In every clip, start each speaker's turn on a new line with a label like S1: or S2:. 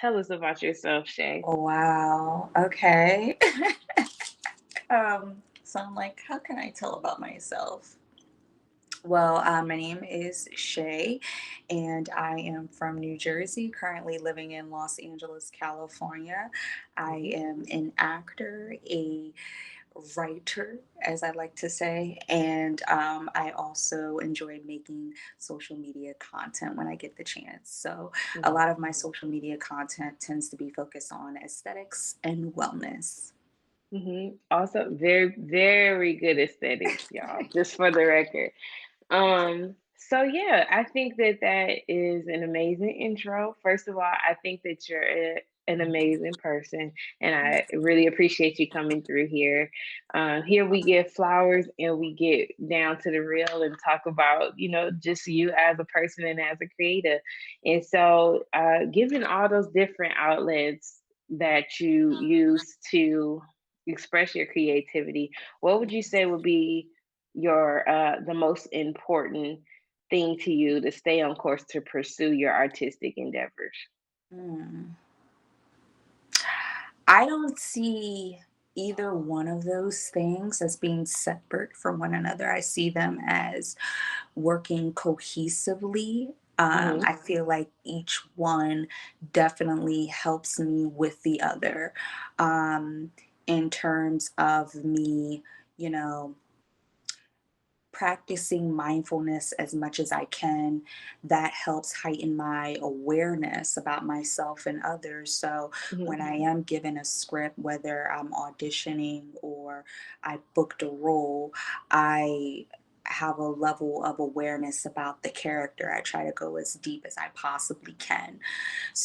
S1: Tell us about yourself, Shay.
S2: Wow. Okay. So I'm like, how can I tell about myself? Well, my name is Shay, and I am from New Jersey, currently living in Los Angeles, California. I
S1: Mhm.
S2: am an actor, a writer, as I like to say, and I also enjoy making social media content when I get the chance. So, a
S1: Mhm.
S2: lot of my social media content tends to be focused on aesthetics and wellness.
S1: Also, very, very good aesthetics, y'all. Just for the record. So yeah, I think that that is an amazing intro. First of all, I think that you're an amazing person, and I really appreciate you coming through here. Here we give flowers and we get down to the real and talk about, just you as a person and as a creator. And so, given all those different outlets that you use to express your creativity, what would you say would be your the most important thing to you to stay on course to pursue your artistic endeavors?
S2: Hmm. I don't see either one of those things as being separate from one another. I see them as working cohesively.
S1: Mm-hmm.
S2: I feel like each one definitely helps me with the other, um, in terms of me, you know, practicing mindfulness as much as I can. That helps heighten my awareness about myself and others. So
S1: Mm-hmm.
S2: when I am given a script, whether I'm auditioning or I booked a role, I have a level of awareness about the character. I try to go as deep as I possibly can.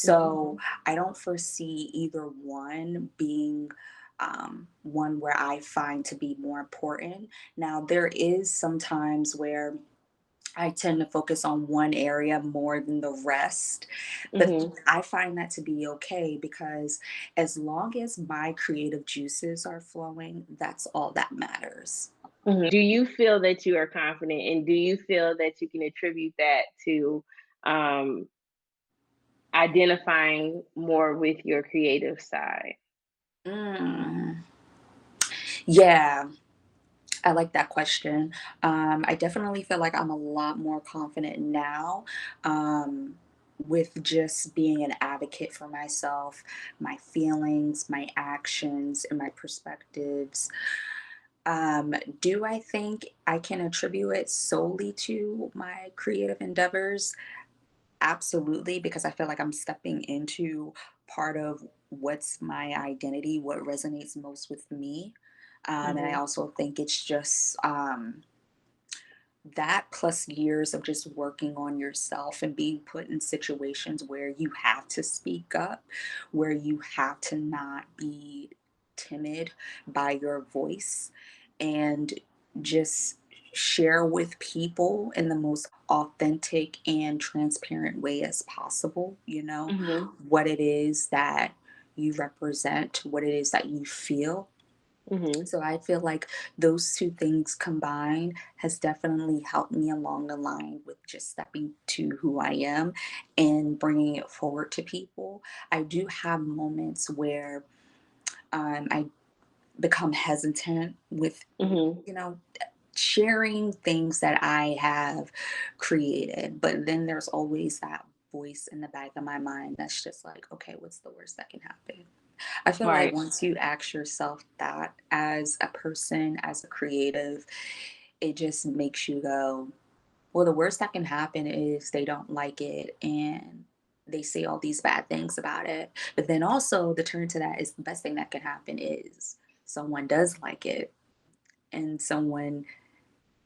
S1: Mm-hmm.
S2: So I don't foresee either one being one where I find to be more important. Now, there is sometimes where I tend to focus on one area more than the rest, but
S1: Mm-hmm.
S2: I find that to be okay because as long as my creative juices are flowing, that's all that matters.
S1: Mm-hmm. Do you feel that you are confident, and do you feel that you can attribute that to um, identifying more with your creative side?
S2: Mm. Yeah, I like that question. I definitely feel like I'm a lot more confident now, um, with just being an advocate for myself, my feelings, my actions, and my perspectives. Um, do I think I can attribute it solely to my creative endeavors? Absolutely, because I feel like I'm stepping into part of what's my identity, what resonates most with me. And I
S1: Mm-hmm.
S2: also think it's just that plus years of just working on yourself and being put in situations where you have to speak up, where you have to not be timid by your voice, and just share with people in the most authentic and transparent way as possible,
S1: Mm-hmm.
S2: what it is that you represent, what it is that you feel.
S1: Mm-hmm.
S2: So I feel like those two things combined has definitely helped me along the line with just stepping to who I am and bringing it forward to people. I do have moments where I become hesitant with,
S1: Mm-hmm.
S2: you know, sharing things that I have created, but then there's always that voice in the back of my mind that's just like, okay, what's the worst that can happen? I feel like
S1: Right.
S2: once you ask yourself that as a person, as a creative, it just makes you go, well, the worst that can happen is they don't like it and they say all these bad things about it. But then also, the turn to that is the best thing that can happen is someone does like it and someone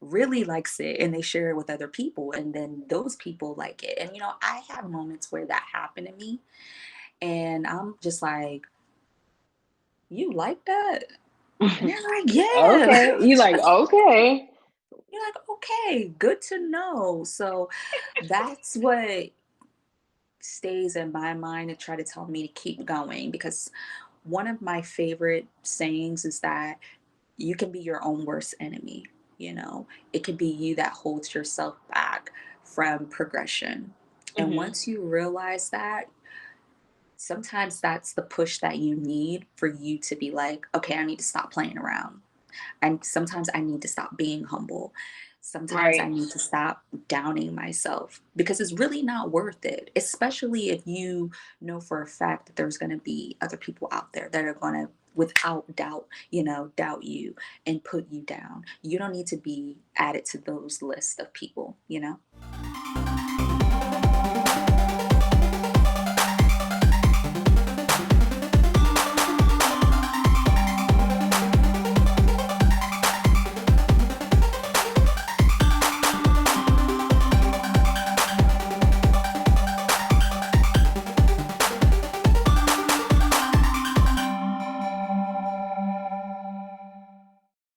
S2: really likes it and they share it with other people and then those people like it. And I have moments where that happened to me and I'm just like, you like that? And they're like, yeah.
S1: Okay. You like, okay.
S2: You're like, okay, good to know. So that's what stays in my mind to try to tell me to keep going because one of my favorite sayings is that you can be your own worst enemy. It could be you that holds yourself back from progression. And
S1: Mm-hmm.
S2: once you realize that, sometimes that's the push that you need for you to be like, okay, I need to stop playing around. And sometimes I need to stop being humble. Sometimes I
S1: Right.
S2: need to stop downing myself because it's really not worth it, especially if you know for a fact that there's going to be other people out there that are going to, without doubt, doubt you and put you down. You don't need to be added to those lists of people, you know?